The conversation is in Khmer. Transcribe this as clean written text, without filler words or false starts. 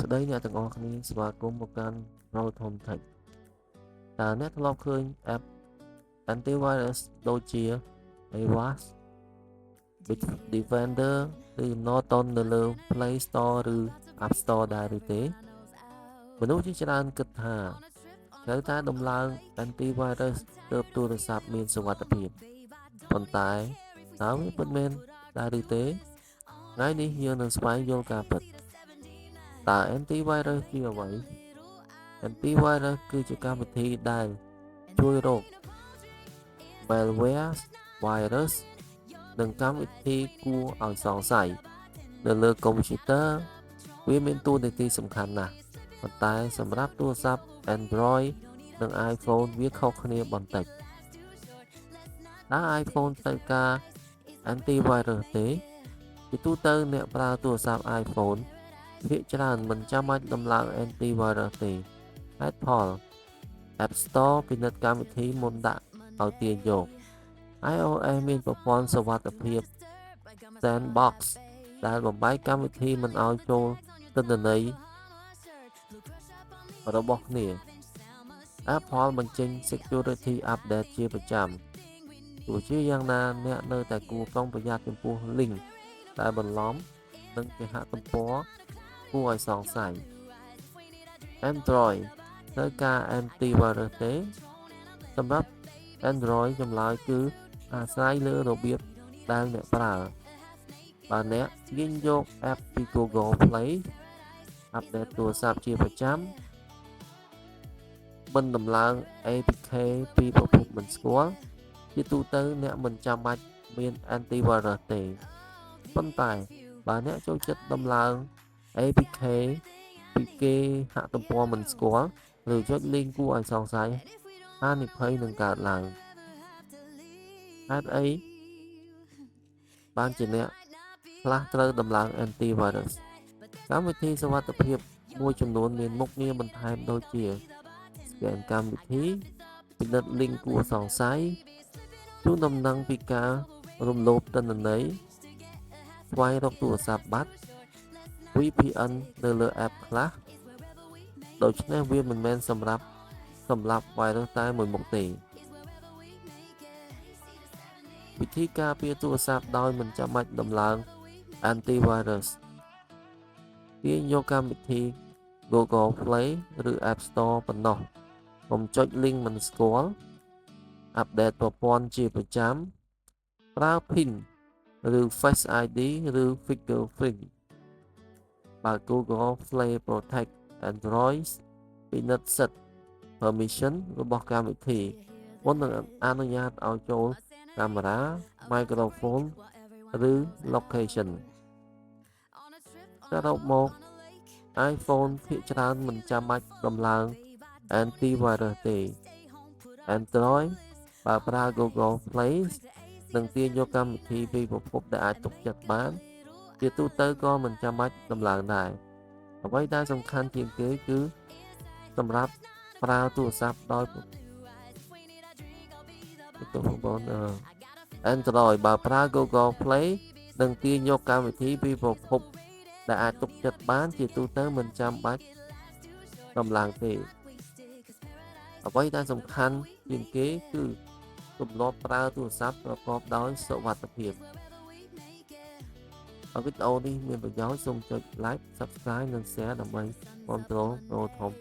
ស្ដីអ្នកទាំងអស់គ្នាស្វាគមន៍មកកាន់ Proton Tech តើអ្នកធ្លាប់ឃើញ app antivirus ដូចជា Avast Bitdefender ឬ Norton នៅលើ Play Store ឬ App Store ដែរឬទេមនុស្សជាច្រើនគិតថាត្រូវតែដំឡើង antivirus ទើបទូរស័ព្ទមានសុវត្ថិភាពប៉ុន្តែតើវាពិតមែនដែរឬទេថ្ងៃនេះយើងនឹងស្វែងយល់ការពិតតើ antivirus ជាអ្វី Antivirus គឺជាកម្មវិធីដែលជួយរក malware virus និងកម្មវិធីគួរឲ្យសង្ស័យនៅលើកុំព្យូទ័រវាមានតួនាទីសំខាន់ណាស់ប៉ុន្តែសម្រាប់ទូរស័ព្ទ Android និង iPhone វាខុសគ្នាបន្តិចតើ iPhone ត្រូវការ antivirus ទេជាទូទៅអ្នកប្រើទូរស័ព្ទ iPhone ភាគច្រើនមិនចាំបាច់ដំឡើង antivirus ទេហេតុផល App Store ពិនិត្យកម្មវិធីមុនដាក់ឲ្យទាញយក iOS មានប្រព័ន្ធសុវត្ថិភាព Sandbox ដែលបំបែកកម្មវិធីមិនឲ្យចូលទិន្នន័យរបស់គ្នា Apple បញ្ចេញ Security Update ជាប្រចាំទោះជាយ៉ាងណាអ្នកនៅតែគួរប្រុងប្រយ័ត្នចំពោះ link ដែលបន្លំនិងគេហទំព័រគួរឲ្យសង្ស័យ Android ត្រូវការ antivirus ទេសម្រាប់ Android ចម្លើយគឺអាស្រ័យលើរបៀបដែលអ្នកប្រើបើអ្នកទាញយក app ពី Google Play អាប់ដេតទូរស័ព្ទជាប្រចាំមិនដំឡើង APK ពីប្រភពមិនស្គាល់ជាទូទៅអ្នកមិនចាំបាច់មាន antivirus ទេប៉ុន្តែបើអ្នកចូលចិត្តដំឡើង APK ពីគេហទំព័រមិនស្គាល់ឬចុច link គួរឲ្យសង្ស័យហានិភ័យនឹងកើតឡើងហេតុអីបានជាអ្នកខ្លះត្រូវដំឡើង antivirus កម្មវិធីសុវត្ថិភាពមួយចំនួនមានមុខងារបន្ថែមដូចជា scan កម្មវិធីពិនិត្យ link គួរសង្ស័យជូនដំណឹងពីការរំលោភទិន្នន័យស្វែងរកទូរស័ព្ទបាត់ VPN នៅលើ app ខ្លះដូច្នេះវាមិនមែនសម្រាប់សម្លាប់ virus តែមួយមុខទេវិធីការពារទូរស័ព្ទដោយមិនចាំបាច់ដំឡើង antivirus ទាញយកកម្មវិធី Google Play ឬ App Store ប៉ុណ្ណោះកុំចុច link មិនស្គាល់អាប់ដេតប្រព័ន្ធជាប្រចាំប្រើ PIN ឬ Face ID ឬ Fingerprint បើ Google Play Protect Android ពិនិត្យសិទ្ធិ permission របស់កម្មវិធីមុននឹងអនុញ្ញាតឲ្យចូលកាមេរ៉ា microphone ឬ location សរុបមក iPhone ភាគច្រើនមិនចាំបាច់ដំឡើង antivirus ទេ Android បើប្រើ Google Play នឹងទាញយកកម្មវិធីពីប្រភពដែលអាចទុកចិត្តបានជាទូទៅក៏មិនចាំបាច់ដំឡើងដែរអ្វីដែលសំខាន់ជាងគេគឺសម្រាប់ប្រើទូរស័ព្ទដោយAndroid បើប្រើ Google Play នឹងទាញយកកម្មវិធីពីប្រភពដែលអាចទុកចិត្តបានជាទូទៅមិនចាំបាច់ដំឡើងទេអ្វីដែលសំខាន់ជាងគេគឺទម្លាប់ប្រើទូរស័ព្ទប្រកបដោយសុវត្ថិភាពវីដេអូនេះមានប្រយោជន៍សូមចុច like subscribe និង share ដើម្បីគាំទ្រ Pro Tom